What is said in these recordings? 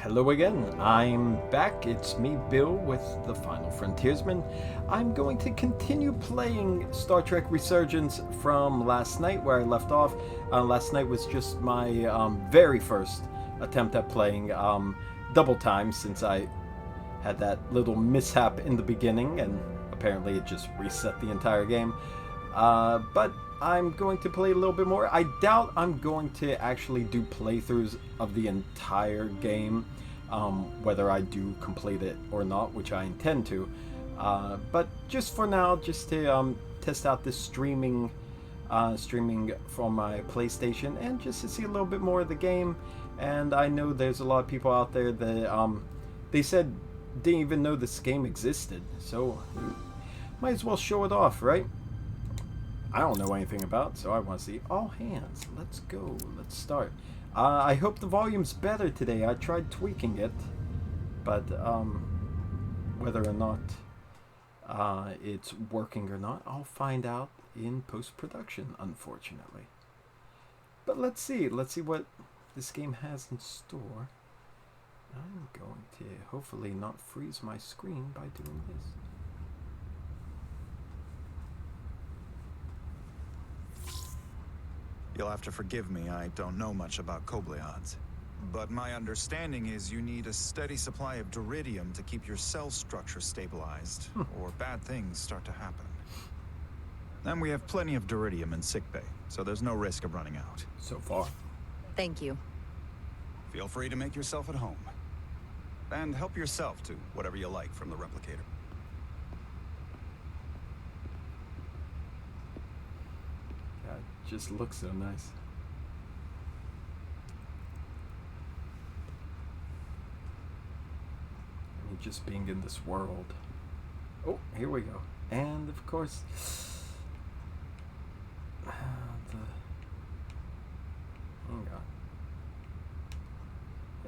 Hello again, I'm back. It's me, Bill, with the final Frontiersmen. I'm going to continue playing Star Trek Resurgence from last night, where I left off. Last night was just my very first attempt at playing double time, since I had that little mishap in the beginning, and apparently it just reset the entire game. But I'm going to play a little bit more. I doubt I'm going to actually do playthroughs of the entire game, whether I do complete it or not, which I intend to. But just for now, just to test out this streaming from my PlayStation, and just to see a little bit more of the game. And I know there's a lot of people out there that they said didn't even know this game existed, so might as well show it off, right? I don't know anything about, so I want to see all hands. Let's go. Let's start. I hope the volume's better today. I tried tweaking it, but whether or not it's working or not, I'll find out in post-production, unfortunately. But let's see. Let's see what this game has in store. I'm going to hopefully not freeze my screen by doing this. You'll have to forgive me, I don't know much about Kobleods. But my understanding is you need a steady supply of duridium to keep your cell structure stabilized, or bad things start to happen. And we have plenty of duridium in sickbay, so there's no risk of running out. So far. Thank you. Feel free to make yourself at home. And help yourself to whatever you like from the replicator. Just looks so nice. I mean, just being in this world. Oh, here we go. And of course, hang on.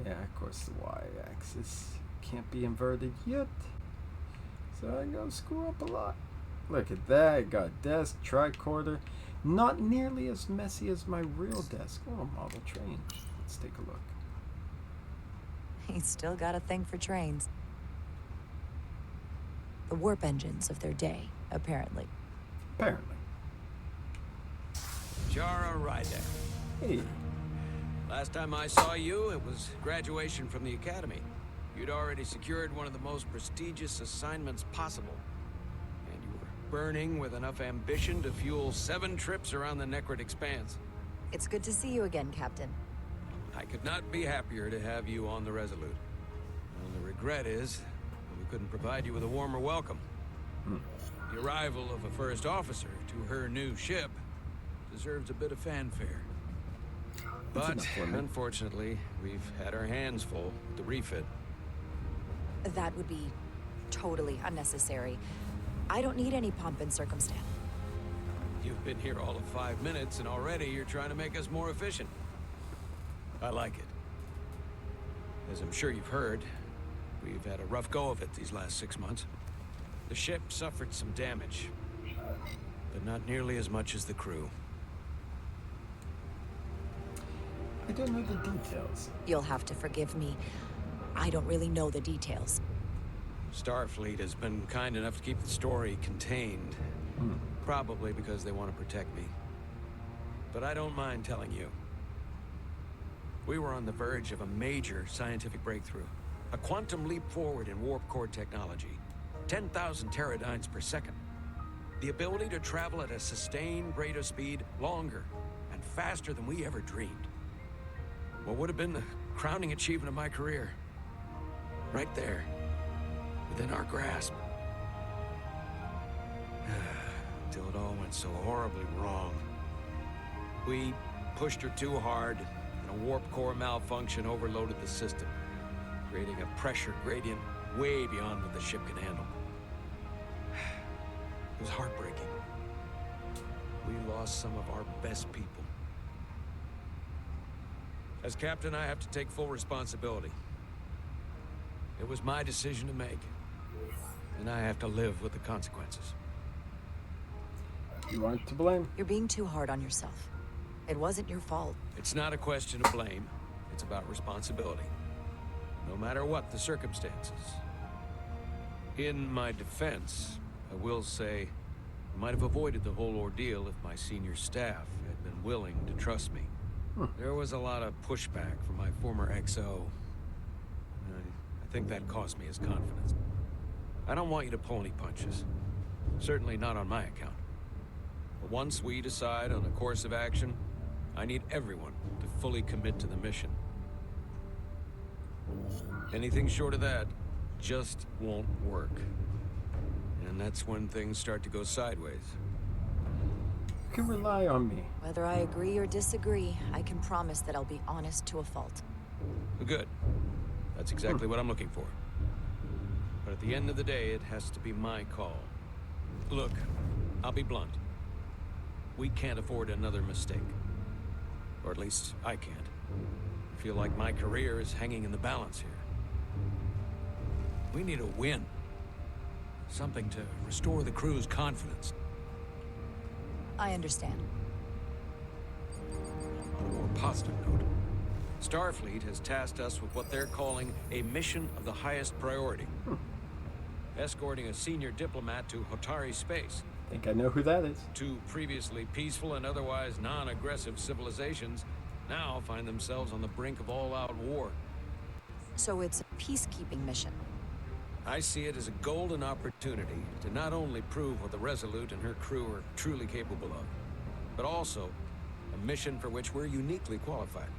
Yeah, of course the y-axis can't be inverted yet, so I'm gonna screw up a lot. Look at that. Got a desk, tricorder. Not nearly as messy as my real desk. Oh, model train. Let's take a look. He's still got a thing for trains. The warp engines of their day, apparently. Apparently. Jara Ryder. Hey. Last time I saw you, it was graduation from the academy. You'd already secured one of the most prestigious assignments possible. And you were burning with enough ambition to fuel 7 trips around the Necrid Expanse. It's good to see you again, Captain. I could not be happier to have you on the Resolute. And the regret is, we couldn't provide you with a warmer welcome. The arrival of a first officer to her new ship deserves a bit of fanfare. But, unfortunately, we've had our hands full with the refit. That would be totally unnecessary. I don't need any pomp and circumstance. You've been here all of 5 minutes, and already you're trying to make us more efficient. I like it. As I'm sure you've heard, we've had a rough go of it these last 6 months. The ship suffered some damage, but not nearly as much as the crew. I don't know the details. You'll have to forgive me. I don't really know the details. Starfleet has been kind enough to keep the story contained. Probably because they want to protect me. But I don't mind telling you. We were on the verge of a major scientific breakthrough. A quantum leap forward in warp core technology. 10,000 teradynes per second. The ability to travel at a sustained rate of speed longer and faster than we ever dreamed. What would have been the crowning achievement of my career. Right there. Within our grasp. Till it all went so horribly wrong. We pushed her too hard, and a warp core malfunction overloaded the system, creating a pressure gradient way beyond what the ship could handle. It was heartbreaking. We lost some of our best people. As captain, I have to take full responsibility. It was my decision to make, and I have to live with the consequences. You aren't to blame. You're being too hard on yourself. It wasn't your fault. It's not a question of blame. It's about responsibility. no matter what the circumstances. In my defense, I will say I might have avoided the whole ordeal if my senior staff had been willing to trust me. There was a lot of pushback from my former XO. I think that cost me his confidence. I don't want you to pull any punches. Certainly not on my account. But once we decide on a course of action, I need everyone to fully commit to the mission. Anything short of that just won't work. And that's when things start to go sideways. You can rely on me. Whether I agree or disagree, I can promise that I'll be honest to a fault. Good. That's exactly what I'm looking for. But at the end of the day, it has to be my call. Look, I'll be blunt. We can't afford another mistake. Or at least, I can't. I feel like my career is hanging in the balance here. We need a win. Something to restore the crew's confidence. I understand. On a more positive note, Starfleet has tasked us with what they're calling a mission of the highest priority. Escorting a senior diplomat to Hotari space. I think I know who that is. Two previously peaceful and otherwise non-aggressive civilizations now find themselves on the brink of all-out war. So it's a peacekeeping mission. I see it as a golden opportunity to not only prove what the Resolute and her crew are truly capable of, but also a mission for which we're uniquely qualified.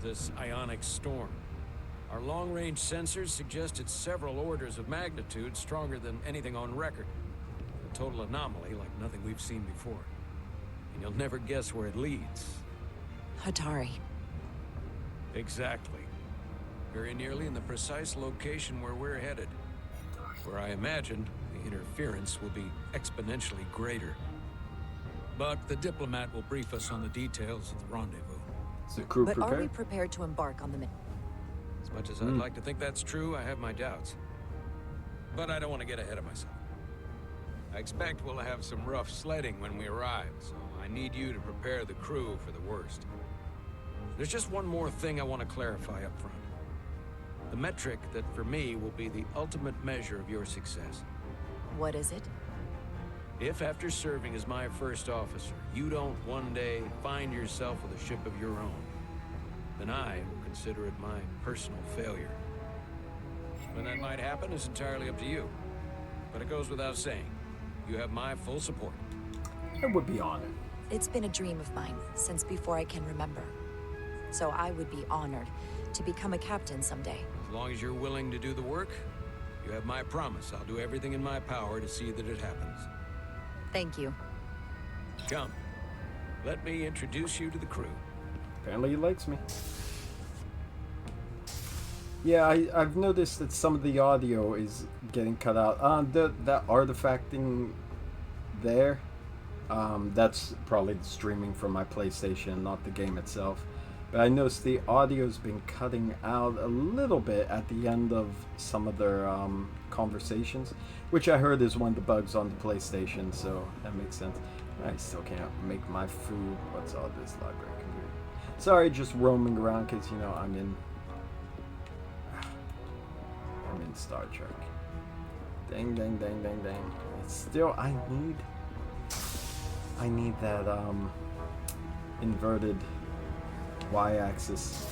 This ionic storm. Our long-range sensors suggest it's several orders of magnitude stronger than anything on record. A total anomaly like nothing we've seen before. And you'll never guess where it leads. Hatari. Exactly. Very nearly in the precise location where we're headed. Where I imagine the interference will be exponentially greater. But the diplomat will brief us on the details of the rendezvous. Is the crew But are we prepared? prepared to embark on the mission? As much as I'd like to think that's true, I have my doubts. But I don't want to get ahead of myself. I expect we'll have some rough sledding when we arrive, so I need you to prepare the crew for the worst. There's just one more thing I want to clarify up front. The metric that for me will be the ultimate measure of your success. What is it? If after serving as my first officer, you don't one day find yourself with a ship of your own, then I will consider it my personal failure. When that might happen is entirely up to you. But it goes without saying, you have my full support. I would be honored. It's been a dream of mine since before I can remember. So I would be honored to become a captain someday. As long as you're willing to do the work, you have my promise. I'll do everything in my power to see that it happens. Thank you. Come, let me introduce you to the crew. Apparently he likes me. Yeah, I've noticed that some of the audio is getting cut out. That artifact thing there, that's probably the streaming from my PlayStation, not the game itself. But I noticed the audio's been cutting out a little bit at the end of some of their conversations, which I heard is one of the bugs on the PlayStation, so that makes sense. I still can't make my food. What's all this library computer? Sorry, just roaming around because, you know, I'm in Star Trek. Dang, dang, dang, dang, dang. It's still, I need that inverted y-axis.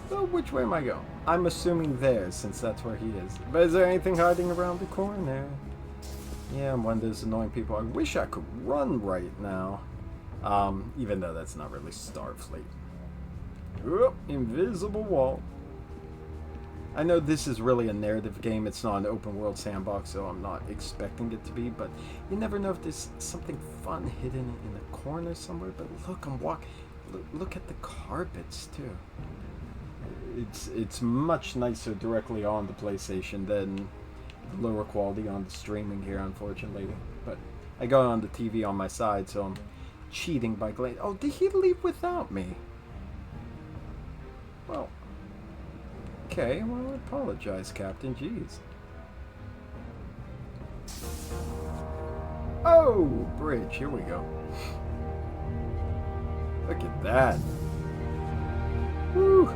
So which way am I going? I'm assuming there, since that's where he is. But is there anything hiding around the corner? Yeah, I'm one of those annoying people. I wish I could run right now. Even though that's not really Starfleet. Oop, invisible wall. I know this is really a narrative game. It's not an open world sandbox, so I'm not expecting it to be. But you never know if there's something fun hidden in a corner somewhere. But look, I'm walking. Look at the carpets too. It's much nicer directly on the PlayStation than the lower quality on the streaming here, unfortunately. But I got it on the TV on my side, so I'm cheating by glancing. Oh, did he leave without me? Well, okay. Well, I apologize, Captain. Jeez. Oh, bridge. Here we go. Look at that. Woo!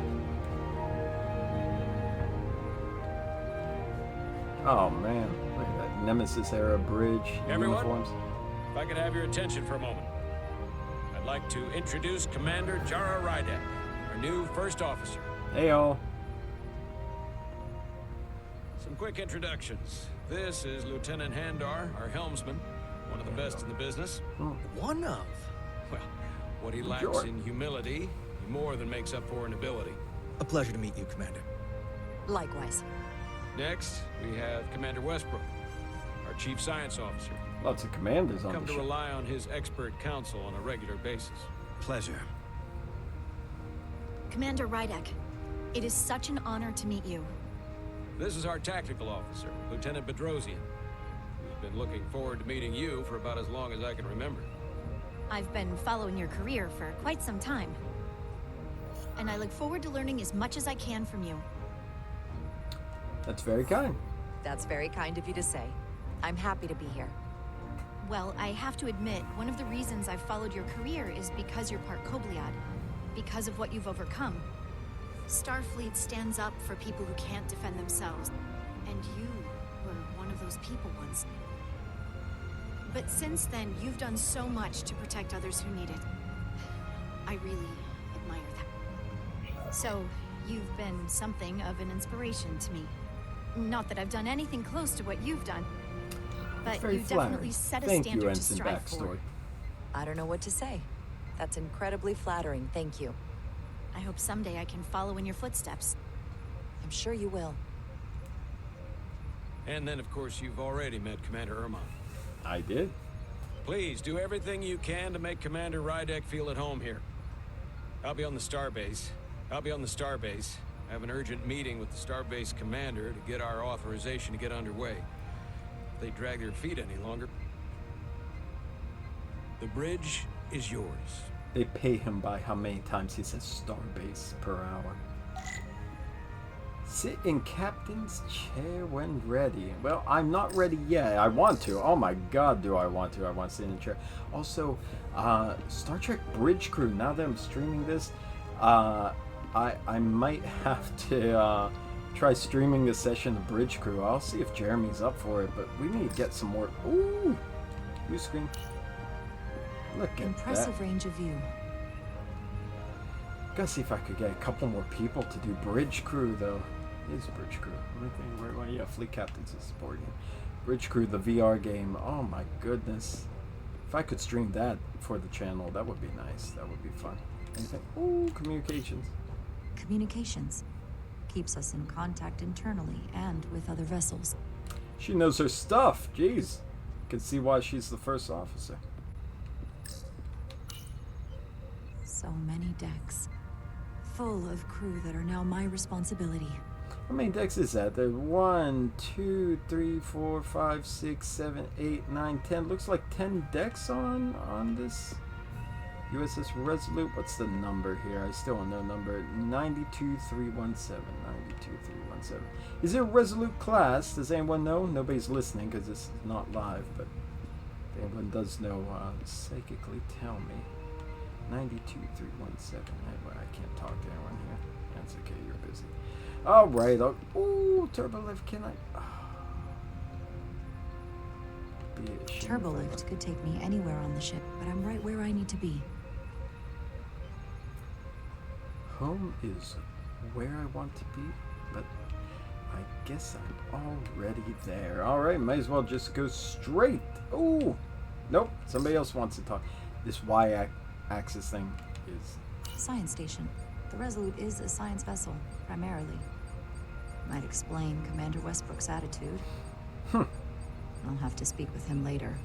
Oh man, look at that Nemesis era bridge Everyone? uniforms. If I could have your attention for a moment. I'd like to introduce Commander Jara Rydek, our new first officer. Hey all. Some quick introductions. This is Lieutenant Handar, our helmsman, one of the best in the business. One of? Well, what he lacks Sure. in humility, he more than makes up for in ability. A pleasure to meet you, Commander. Likewise. Next, we have Commander Westbrook, our chief science officer. Lots of commanders on Come the to ship. rely on his expert counsel on a regular basis. Pleasure. Commander Rydek, it is such an honor to meet you. This is our tactical officer, Lieutenant Bedrosian, who's been looking forward to meeting you for about as long as I can remember. I've been following your career for quite some time. And I look forward to learning as much as I can from you. That's very kind. That's very kind of you to say. I'm happy to be here. Well, I have to admit, one of the reasons I've followed your career is because you're part Kobliad. Because of what you've overcome. Starfleet stands up for people who can't defend themselves. And you were one of those people once. But since then, you've done so much to protect others who need it. I really admire that. So, you've been something of an inspiration to me. Not that I've done anything close to what you've done. But Very you flattering. definitely set a Thank standard you, to Ensign strive Backstory. for. I don't know what to say. That's incredibly flattering, thank you. I hope someday I can follow in your footsteps. I'm sure you will. And then, of course, you've already met Commander Ermont. I did. Please, do everything you can to make Commander Rydek feel at home here. I'll be on the starbase. I have an urgent meeting with the starbase commander to get our authorization to get underway. If they drag their feet any longer, the bridge is yours. They pay him by how many times he says starbase per hour. Sit in captain's chair when ready. Well, I'm not ready yet. I want to. Oh my god, do I want to. I want to sit in the chair. Also, Star Trek Bridge Crew, now that I'm streaming this, I might have to try streaming a session of Bridge Crew. I'll see if Jeremy's up for it, but we need to get some more... Ooh! Blue screen. Look at Impressive that. range of view. Gotta see if I could get a couple more people to do Bridge Crew, though. It is Bridge Crew. Yeah, Fleet Captains is supporting it. Bridge Crew, the VR game. Oh my goodness. If I could stream that for the channel, that would be nice. That would be fun. Anything? Ooh, communications. Communications. Keeps us in contact internally and with other vessels. She knows her stuff. Jeez. Can see why she's the first officer. So many decks. Full of crew that are now my responsibility. How many decks is that? There's 1, 2, 3, 4, 5, 6, 7, 8, 9, 10. Looks like 10 decks on this USS Resolute. What's the number here? I still don't know number. 92317. 92317. Is it a Resolute class? Does anyone know? Nobody's listening because this is not live, but if anyone does know, psychically tell me. 92317. I can't talk to anyone here. That's okay, you're busy. Alright, ooh, Turbolift, can I... Be a shame if I Turbolift could take me anywhere on the ship, but I'm right where I need to be. Home is where I want to be, but I guess I'm already there. Alright, might as well just go straight. Ooh! Nope, somebody else wants to talk. This Y-axis thing is... Science station. The Resolute is a science vessel, primarily. Might explain Commander Westbrook's attitude. I'll have to speak with him later.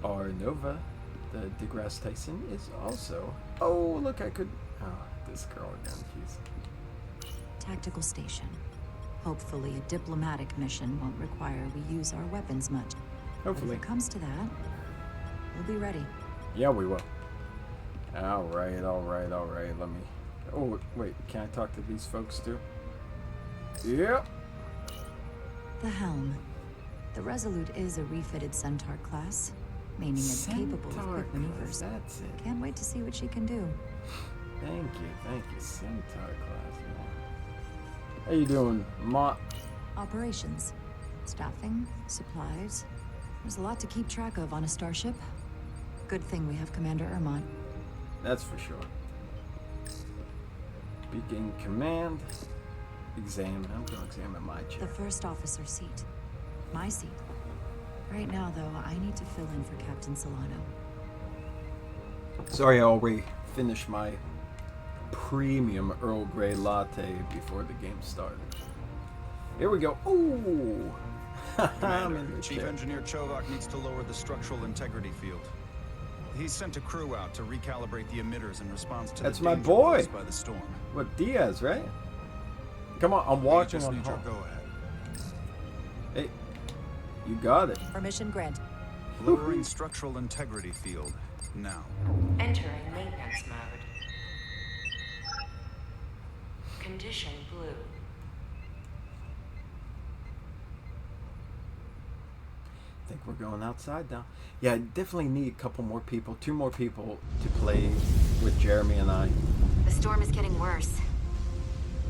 Arnova, the DeGrasse Tyson, is also... Oh, look, I could... Oh, this girl again, jeez. Tactical station. Hopefully a diplomatic mission won't require we use our weapons much. Hopefully. But if it comes to that, we'll be ready. Yeah, we will. Alright, let me... Oh, wait, can I talk to these folks too? Yep. The helm. The Resolute is a refitted Centaur class, meaning it's capable of Centaur quick maneuvers. class, that's it. Can't wait to see what she can do. Thank you. Centaur class. Yeah. How you doing, Ma? Operations. Staffing, supplies. There's a lot to keep track of on a starship. Good thing we have Commander Ermont. That's for sure. Begin command. Examine. I'm gonna examine my The chair. first officer seat. My seat. Right now, though, I need to fill in for Captain Solano. Sorry, I already finished my premium Earl Grey latte before the game started. Here we go. Ooh! I'm Commander, in the Chief chair. Engineer Chovak needs to lower the structural integrity field. He's sent a crew out to recalibrate the emitters in response to That's the my danger boy. posed by the storm. What, Diaz, right? Come on, I'm We watching just on need your home. go-ahead. Hey, you got it. Permission granted. Lowering structural integrity field now. Entering maintenance mode. Condition blue. I think we're going outside now. Yeah, I definitely need a couple more people, 2 more people to play with Jeremy and I. The storm is getting worse.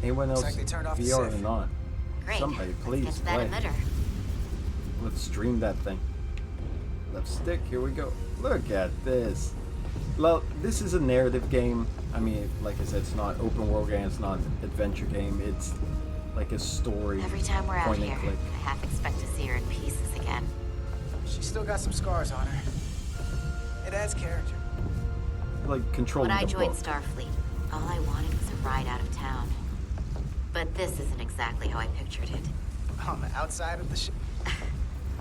Anyone else like they turned off the VR or safe. not? Great. Somebody, please Let's get to play. that emitter. Let's stream that thing. Left stick, here we go. Look at this. Well, this is a narrative game. I mean, like I said, it's not open world game, it's not an adventure game. It's like a story. Every time we're out point and here, click. I half expect to see her in pieces again. She's still got some scars on her. It adds character. Like controlling When I the joined book. Starfleet, all I wanted was a ride out of town. But this isn't exactly how I pictured it. On the outside of the ship.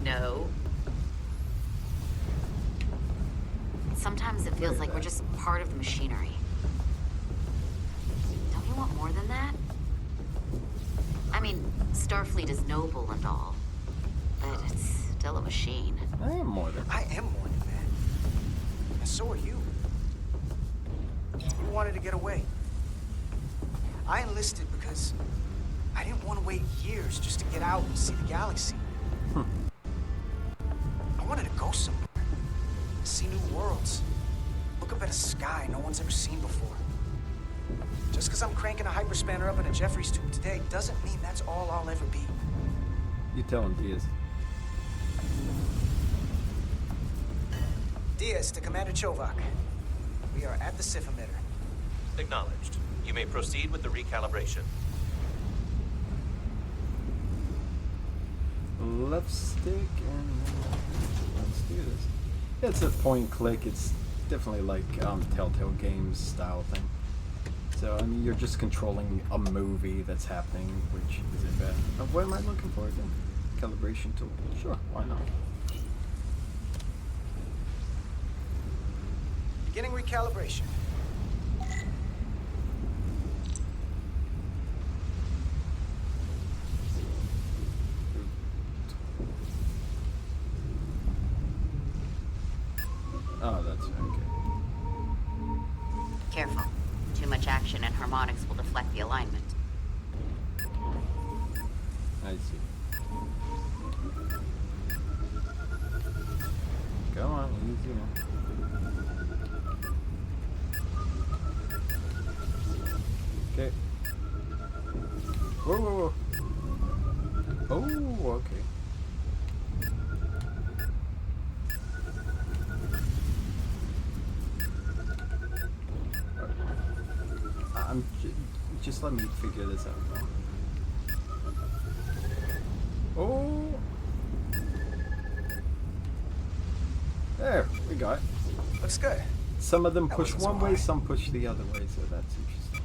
No. Sometimes it feels Look at like we're that. just part of the machinery. Don't you want more than that? I mean, Starfleet is noble and all, but it's still a machine. I am more than. I am more than that. And so are you. You wanted to get away. I enlisted because I didn't want to wait years just to get out and see the galaxy. I wanted to go somewhere. See new worlds. Look up at a sky no one's ever seen before. Just because I'm cranking a hyperspanner up in a Jeffries tube today doesn't mean that's all I'll ever be. You tell him, Diaz. Diaz to Commander Chovak. We are at the SIF emitter. Acknowledged. You may proceed with the recalibration. Left stick and let's do this. It's a point and click. It's definitely like Telltale Games style thing. So I mean, you're just controlling a movie that's happening, which isn't bad. What am I looking for again? Calibration tool. Sure, why not? Beginning recalibration. Oh, that's okay. Careful. Too much action and harmonics will deflect the alignment. I see. Come on, easy now. Okay. Whoa, whoa, whoa. Oh, okay. Just let me figure this out. Oh. There, we got it. Looks good. Some of them That push wasn't so one way, hard. some push the other way, so that's interesting.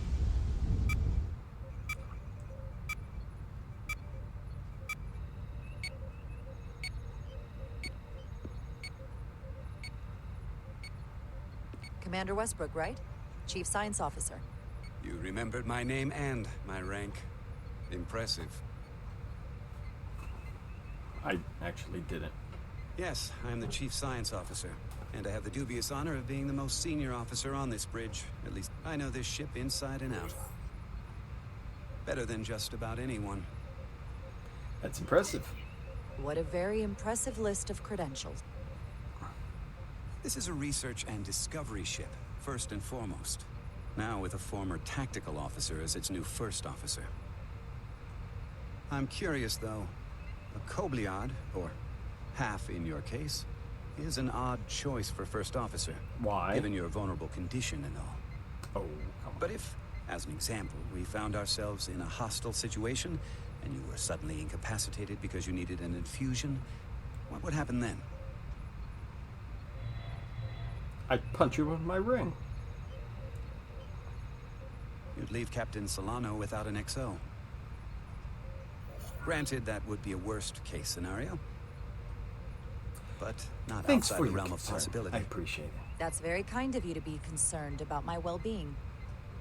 Commander Westbrook, right? Chief Science Officer. You remembered my name and my rank. Impressive. I actually didn't. Yes, I'm the Chief Science Officer, and I have the dubious honor of being the most senior officer on this bridge. At least, I know this ship inside and out. Better than just about anyone. That's impressive. What a very impressive list of credentials. This is a research and discovery ship, first and foremost. Now with a former tactical officer as its new first officer. I'm curious, though. A Kobliad, or half in your case, is an odd choice for first officer. Why? Given your vulnerable condition and all. Oh, come on. But if, as an example, we found ourselves in a hostile situation, and you were suddenly incapacitated because you needed an infusion, what would happen then? I'd punch you with my ring. You'd leave Captain Solano without an XO. Granted, that would be a worst-case scenario, but not Thanks outside for the your realm of concern. possibility. I appreciate it. That's very kind of you to be concerned about my well-being.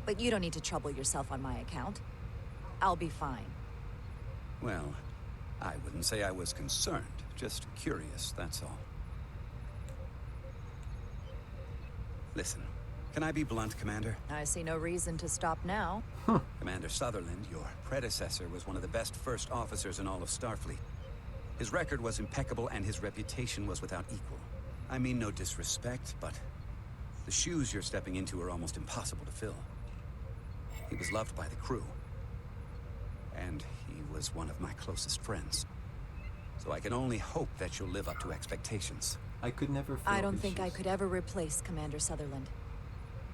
But you don't need to trouble yourself on my account. I'll be fine. Well, I wouldn't say I was concerned, just curious, that's all. Listen, can I be blunt, Commander? I see no reason to stop now. Commander Sutherland, your predecessor, was one of the best first officers in all of Starfleet. His record was impeccable and his reputation was without equal. I mean no disrespect, but the shoes you're stepping into are almost impossible to fill. He was loved by the crew. And he was one of my closest friends. So I can only hope that you'll live up to expectations. I could never. I don't think I could ever replace Commander Sutherland.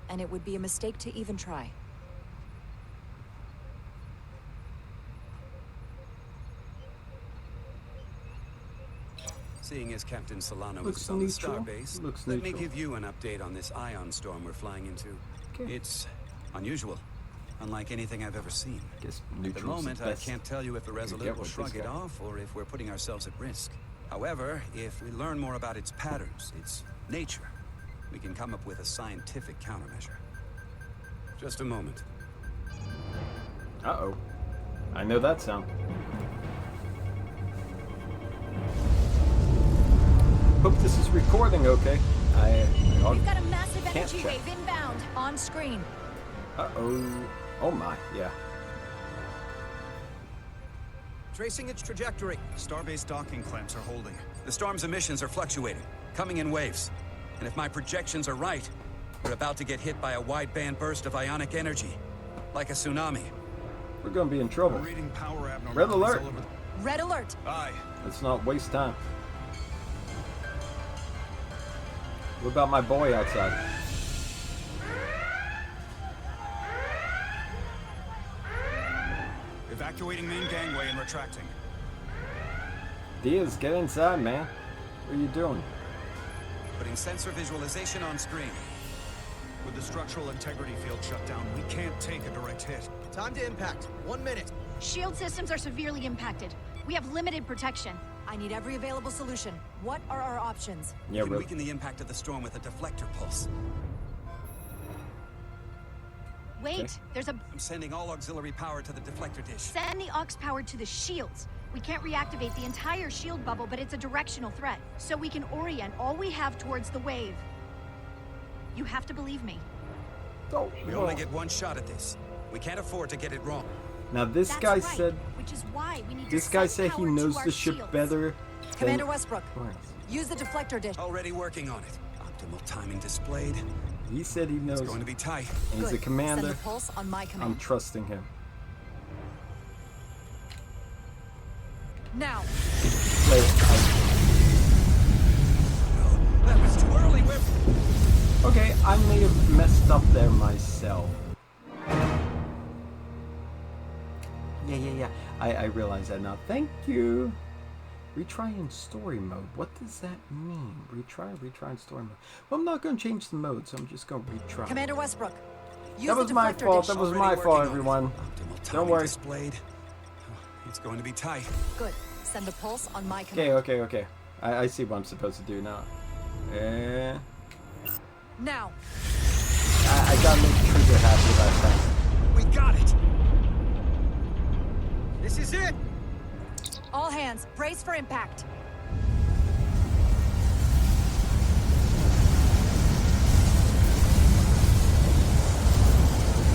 And it would be a mistake to even try. Seeing as Captain Solano Looks is on the neutral. starbase, Looks let me neutral. give you an update on this ion storm we're flying into. Okay. It's unusual, unlike anything I've ever seen. Guess At the neutral's moment, the I best. can't tell you if the get Resolute will with shrug this it guy. off or if we're putting ourselves at risk. However, if we learn more about its patterns, its nature, we can come up with a scientific countermeasure. Just a moment. Uh-oh. I know that sound. Hope this is recording okay. We've got a massive Can't energy check. wave inbound. On screen. Uh-oh. Oh my, yeah. Tracing its trajectory. Starbase docking clamps are holding. The storm's emissions are fluctuating, coming in waves. And if my projections are right, we're about to get hit by a wide-band burst of ionic energy. Like a tsunami. We're gonna be in trouble. We're reading power abnormalities Red alert. all over Red alert. Aye. Let's not waste time. What about my boy outside? Evacuating main gangway and retracting. Diaz, get inside, man. What are you doing? Putting sensor visualization on screen. With the structural integrity field shut down, we can't take a direct hit. Time to impact. 1 minute. Shield systems are severely impacted. We have limited protection. I need every available solution. What are our options? Yeah, We can really. weaken the impact of the storm with a deflector pulse. Wait, Okay. there's a... I'm sending all auxiliary power to the deflector dish. Send the aux power to the shields. We can't reactivate the entire shield bubble, but it's a directional threat. So we can orient all we have towards the wave. You have to believe me. Oh, We only get one shot at this. We can't afford to get it wrong. Now this That's guy right, said. which is why we need This to guy send said he power to knows our the ship shields. better. Commander than... Westbrook, What? use the deflector dish. Already working on it. Optimal timing displayed. He said he knows. It's going to be tight. And he's Good. a commander. Send the pulse on my I'm command. trusting him. Now. Play it. That was too early. Okay, I may have messed up there myself. Yeah. I realize that now. Thank you. Retry in story mode. What does that mean? Retry in story mode. Well, I'm not going to change the mode, so I'm just going to retry. Commander Westbrook, use That was the my deflector fault. dish. That was Already my working fault, on it. everyone. Optimal Don't timing worry. displayed. It's going to be tight. Good. Send the pulse on my command. Okay. I see what I'm supposed to do now. Now. I gotta make Trigger happy about that. We got it. This is it. All hands, brace for impact.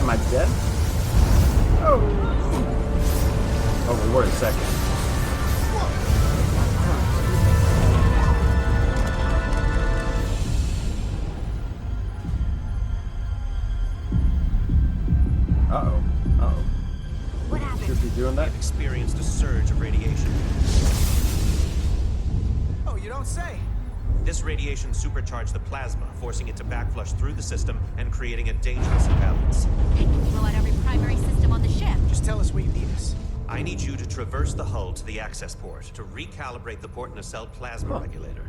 Am I dead? Oh, wait a second. Uh-oh. What happened? Should be doing that. experienced a surge of radiation. Oh, you don't say. This radiation supercharged the plasma, forcing it to backflush through the system and creating a dangerous imbalance. It can blow out every primary system on the ship. Just tell us where you need us. I need you to traverse the hull to the access port to recalibrate the port nacelle plasma regulator.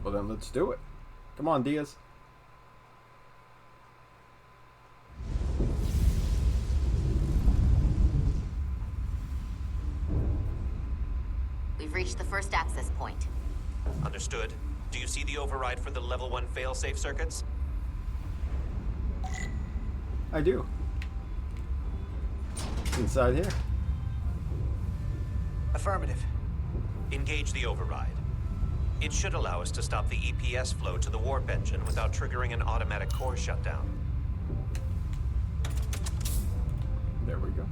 Well then, let's do it. Come on, Diaz. We've reached the first access point. Understood. Do you see the override for the level 1 failsafe circuits? I do. It's inside here. Affirmative. Engage the override. It should allow us to stop the EPS flow to the warp engine without triggering an automatic core shutdown. There we go.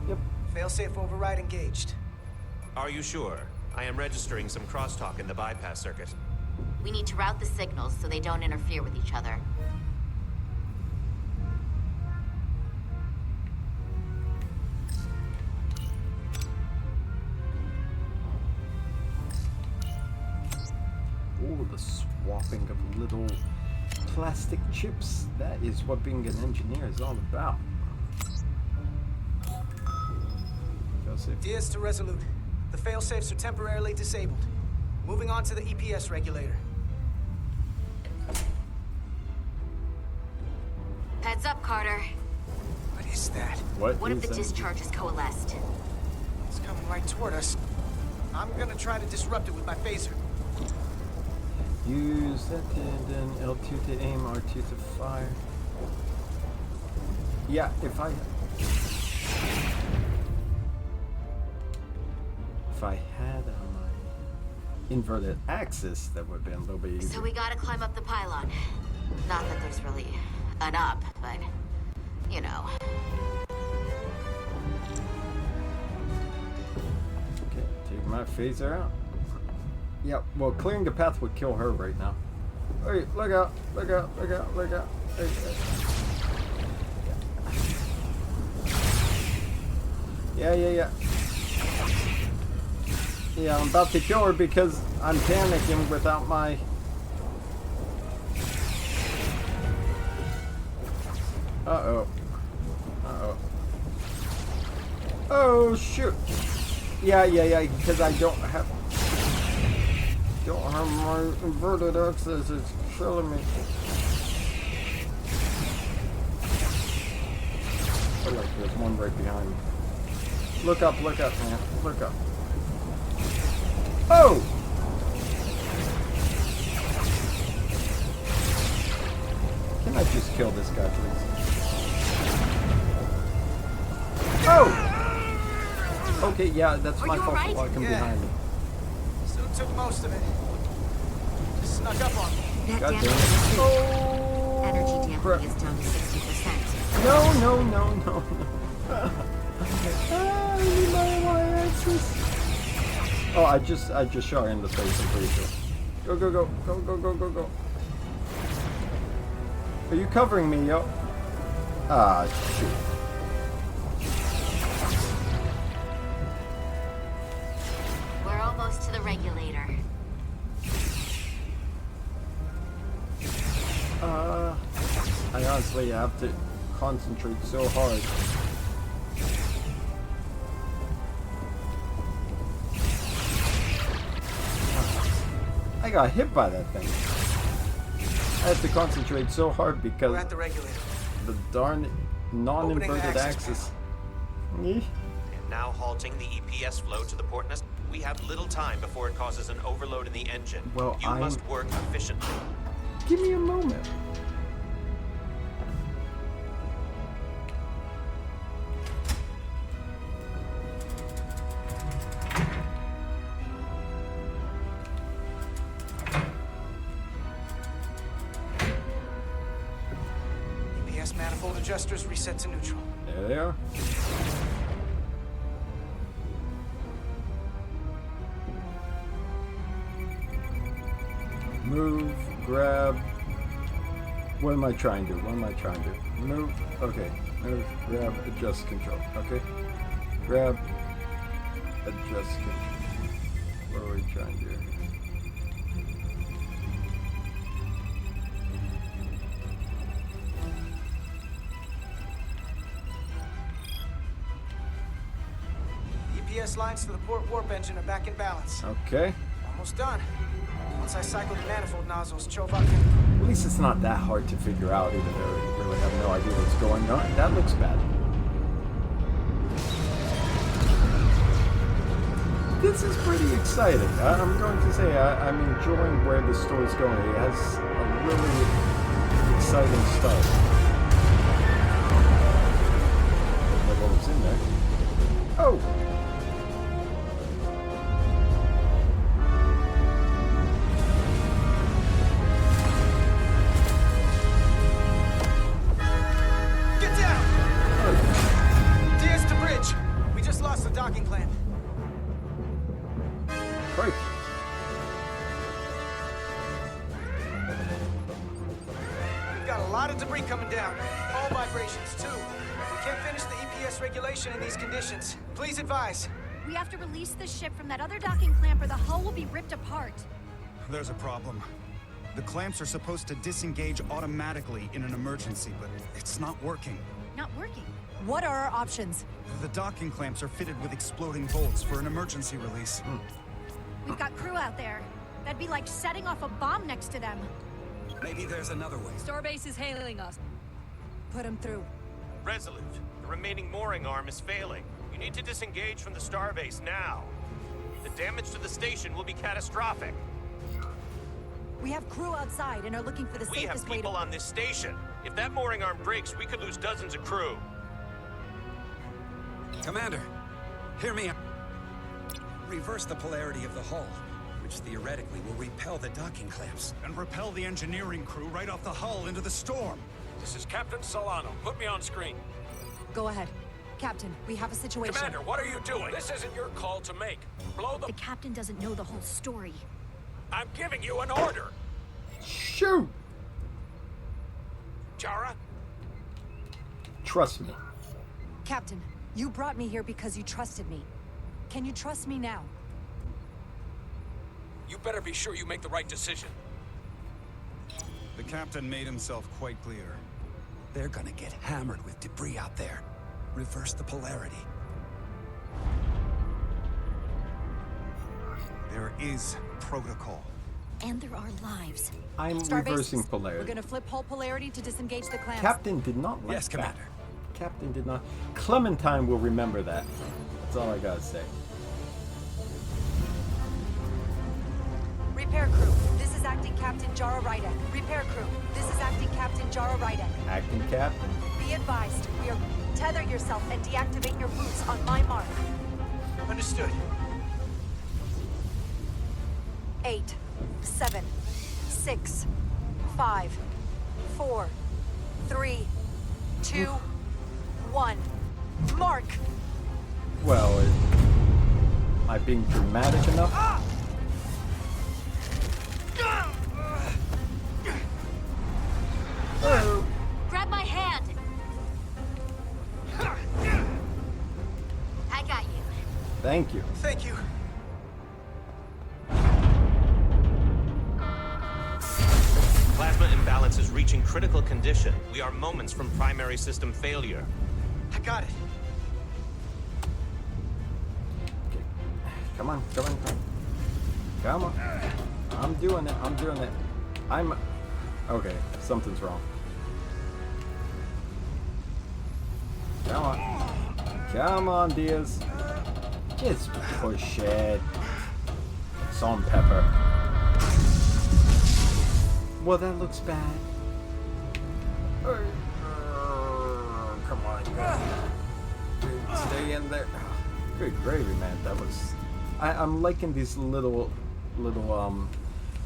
Yep. Failsafe override engaged. Are you sure? I am registering some crosstalk in the bypass circuit. We need to route the signals so they don't interfere with each other. Oh, the swapping of little plastic chips. That is what being an engineer is all about. Failsafe. Diaz to Resolute. The failsafes are temporarily disabled. Moving on to the EPS regulator. Heads up, Carter. What is that? One of is the that? discharges coalesced. It's coming right toward us. I'm gonna try to disrupt it with my phaser. Use that and then L2 to aim, R2 to fire. Yeah, if I had my inverted axis, that would have been a little bit easier. So we gotta climb up the pylon. Not that there's really an up, but you know. Okay, take my phaser out. Yeah, well, clearing the path would kill her right now. Hey, look out, look out, look out, look out. Hey, yeah. Yeah, I'm about to kill her because I'm panicking without my... Uh-oh. Uh-oh. Oh, shoot. Yeah, because I don't have my inverted axis. It's killing me. I feel like there's one right behind me. Look up, man. Look up. Oh! Can I just kill this guy, please? Oh! Okay, yeah, that's my fault for walking behind me. Soon took most of it. Just snuck up on me. That God damage damn it. is Oh, energy crap. damping is down to 60%. No. I need my Y-axis. Oh, I just shot her in the face, I'm pretty sure. Go. Are you covering me, yo? Ah, shoot. We're almost to the regulator. I honestly have to concentrate so hard. I got hit by that thing. I have to concentrate so hard because We're at the regulator. the darn non-inverted Opening the access axis. And now halting the EPS flow to the port nest. We have little time before it causes an overload in the engine. Well, you must work efficiently. Give me a moment. EPS manifold adjusters reset to neutral. There they are. Move, grab. What am I trying to do? What am I trying to do? Move. Okay. Move, grab, adjust control. Okay. Grab, adjust control. What are we trying to do? EPS lines for the port warp engine are back in balance. Okay. Almost done. Once I cycle the manifold nozzles, Chova can... At least it's not that hard to figure out, even though you really have no idea what's going on. That looks bad. This is pretty exciting. I'm going to say I'm enjoying where the story's going. It has a really exciting start. Like what was in there. Oh! In these conditions. Please advise. We have to release the ship from that other docking clamp or the hull will be ripped apart. There's a problem. The clamps are supposed to disengage automatically in an emergency, but it's not working. Not working? What are our options? The docking clamps are fitted with exploding bolts for an emergency release. We've got crew out there. That'd be like setting off a bomb next to them. Maybe there's another way. Starbase is hailing us. Put him through. Resolute. The remaining mooring arm is failing. You need to disengage from the starbase now. The damage to the station will be catastrophic. We have crew outside and are looking for the We have safest way to... people on this station. If that mooring arm breaks, we could lose dozens of crew. Commander, hear me out. Reverse the polarity of the hull, which theoretically will repel the docking clamps. And repel the engineering crew right off the hull into the storm. This is Captain Solano. Put me on screen. Go ahead. Captain, we have a situation. Commander, what are you doing? This isn't your call to make. Blow the... The captain doesn't know the whole story. I'm giving you an order. Shoot! Jara? Trust me. Captain, you brought me here because you trusted me. Can you trust me now? You better be sure you make the right decision. The captain made himself quite clear. They're gonna get hammered with debris out there. Reverse the polarity. There is protocol. And there are lives. I'm Starbase, reversing polarity. We're gonna flip hull polarity to disengage the clamps. Captain did not like Yes, Commander. that. Captain did not. Clementine will remember that. That's all I gotta say. Repair crew, this is Acting Captain Jara Rydek. Repair crew, this is Acting Captain Jara Rydek. Acting Captain. Be advised, we are... Tether yourself and deactivate your boots on my mark. Understood. 8, 7, 6, 5, 4, 3, 2, 1. Mark! Well, am I being dramatic enough? Oh. Grab my hand! I got you. Thank you. Thank you. Plasma imbalance is reaching critical condition. We are moments from primary system failure. I got it. Okay. Come on, come on, come on. Come on. I'm doing it, I'm doing it. Okay, something's wrong. Come on. Come on, Diaz. Just push it. Salt and pepper. Well, that looks bad. Come on. Dude, stay in there. Good gravy, man. That was... I'm liking these little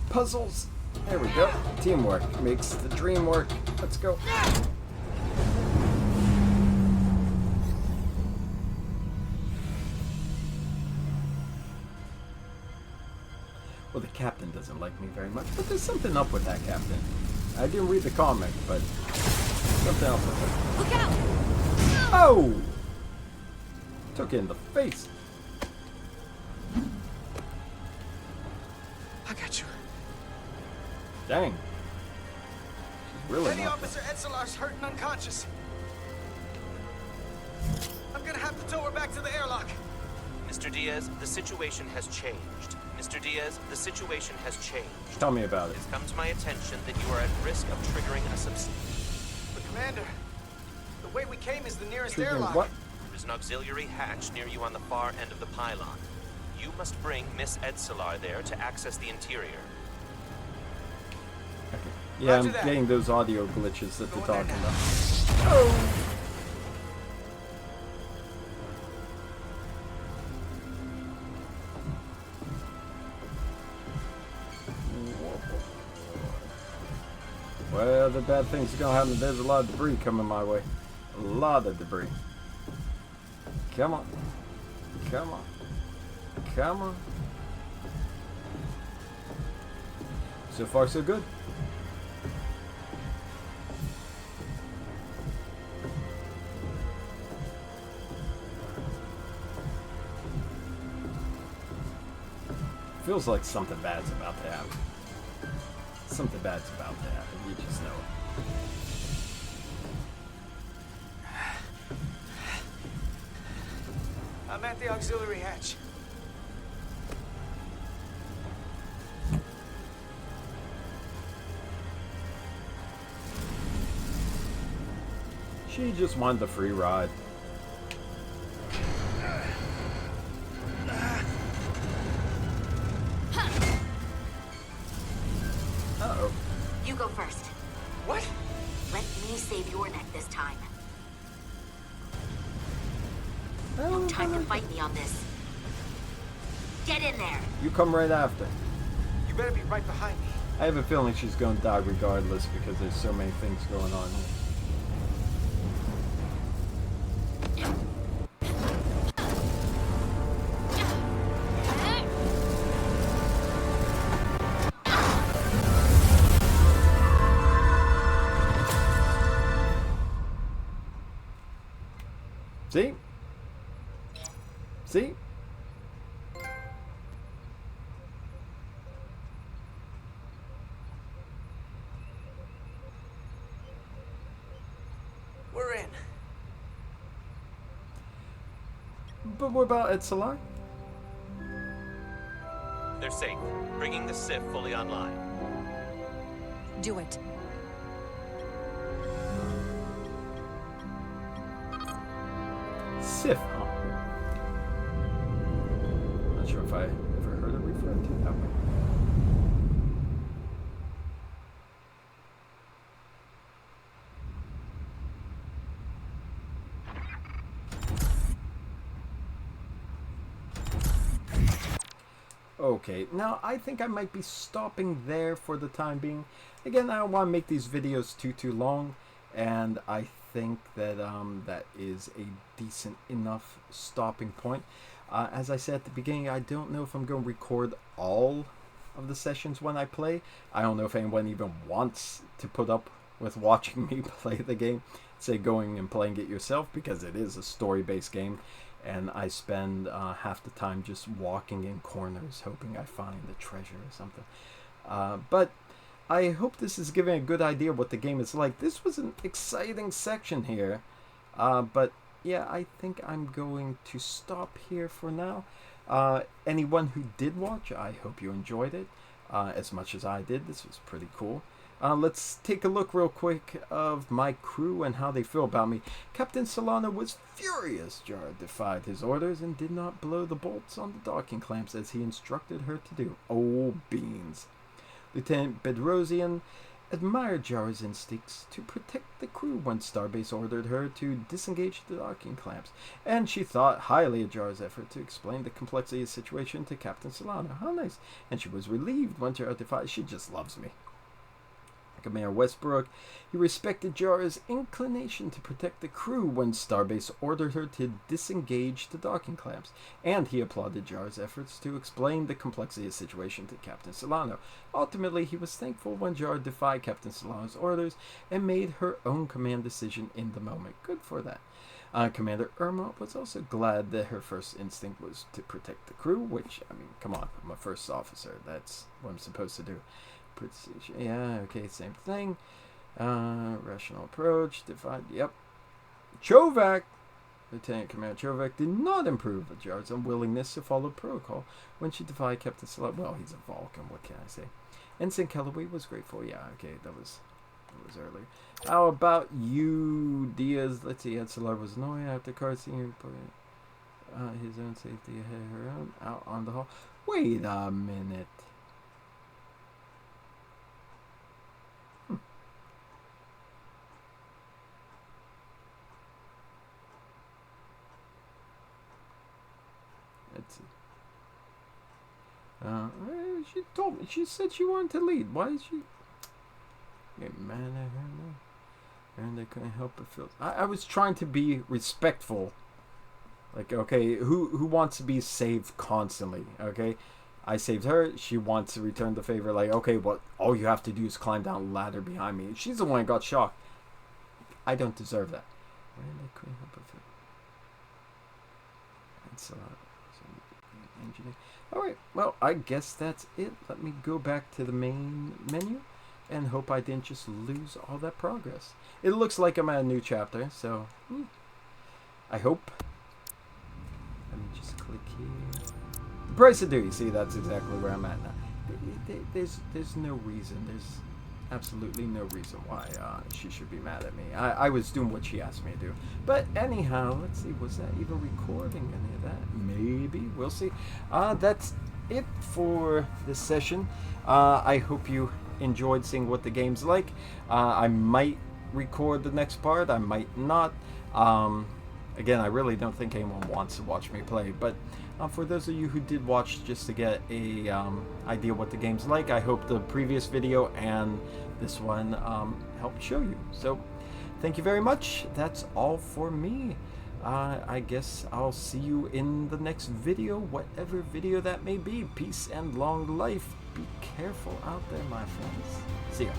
puzzles. There we go. Teamwork makes the dream work. Let's go. Well, Well, the captain doesn't like me very much, but there's something up with that captain. I didn't read the comic, but something else with it. Look out! Oh! Took it in the face. I got you. Dang. She's really Petty not Officer Etzelar's hurt and unconscious. I'm gonna have to tow her back to the airlock. Mr. Diaz, the situation has changed. Mr. Diaz, the situation has changed. Tell me about it. It's come to my attention that you are at risk of triggering a But Commander, the way we came is the nearest Triggering airlock. what? There's an auxiliary hatch near you on the far end of the pylon. You must bring Miss Etzelar there to access the interior. Okay. Yeah, Roger I'm that. getting those audio glitches that they're Going there talking now. about. Oh! Well, the bad things are gonna happen. There's a lot of debris coming my way. A lot of debris. Come on. Come on. Come on. So far, so good. Feels like something bad's about to happen. Something bad's about to happen. You just know it. I'm at the auxiliary hatch. She just wanted the free ride. Uh-oh. You go first. What? Let me save your neck this time. Well, No time to fight me on this. Get in there. you come right after. You better be right behind me. I have a feeling she's going to die regardless because there's so many things going on here. See? See? We're in. But what about Etzelar? They're safe, bringing the SIF fully online. Do it. Sif, huh? Not sure if I ever heard it referred to that way. Okay, now I think I might be stopping there for the time being. Again, I don't want to make these videos too long, and I think that that is a decent enough stopping point. As I said at the beginning, I don't know if I'm going to record all of the sessions when I play. I don't know if anyone even wants to put up with watching me play the game. Say going and playing it yourself, because it is a story-based game, and I spend half the time just walking in corners hoping I find the treasure or something. But I hope this is giving a good idea what the game is like. This was an exciting section here, but yeah, I think I'm going to stop here for now. Anyone who did watch, I hope you enjoyed it as much as I did. This was pretty cool. Let's take a look real quick of my crew and how they feel about me. Captain Solana was furious. Jara defied his orders and did not blow the bolts on the docking clamps as he instructed her to do. Oh, beans. Lieutenant Bedrosian admired Jara's instincts to protect the crew when Starbase ordered her to disengage the docking clamps, and she thought highly of Jara's effort to explain the complexity of the situation to Captain Solana. How nice. And she was relieved when Jara defied. She just loves me. Commander Westbrook, he respected Jara's inclination to protect the crew when Starbase ordered her to disengage the docking clamps, and he applauded Jara's efforts to explain the complexity of the situation to Captain Solano. Ultimately, he was thankful when Jara defied Captain Solano's orders and made her own command decision in the moment. Good for that. Commander Irma was also glad that her first instinct was to protect the crew, which, I mean, come on, I'm a first officer. That's what I'm supposed to do. Precision, yeah, okay, same thing. Rational approach, divide, yep. Chovak! Lieutenant Commander Chovak did not improve Jara's unwillingness to follow protocol when she defied Captain Solano. Well, he's a Vulcan, what can I say? Ensign Calloway was grateful, yeah, okay, that was earlier. How about you, Diaz? Let's see, Solar was annoyed after car seeing his own safety ahead of her own out on the hall. Wait a minute. Let's see. She told me. She said she wanted to lead. Why is she get mad at her now? And they couldn't help but feel. I was trying to be respectful. Like, okay, who wants to be saved constantly? Okay, I saved her. She wants to return the favor. Like, okay, what? All you have to do is climb down the ladder behind me. She's the one who got shocked. I don't deserve that. And they couldn't help but feel. That's engineer. Alright, well, I guess that's it. Let me go back to the main menu and hope I didn't just lose all that progress. It looks like I'm at a new chapter, so I hope. Let me just click here. The price of duty. See, that's exactly where I'm at now. There's no reason. There's absolutely no reason why she should be mad at me. I was doing what she asked me to do. But anyhow, let's see, was that even recording any of that? Maybe. We'll see. That's it for this session. I hope you enjoyed seeing what the game's like. I might record the next part. I might not. Again, I really don't think anyone wants to watch me play. But for those of you who did watch just to get a idea what the game's like, I hope the previous video and this one helped show you. So thank you very much. That's all for me. I guess I'll see you in the next video, whatever video that may be. Peace and long life. Be careful out there, my friends. See ya.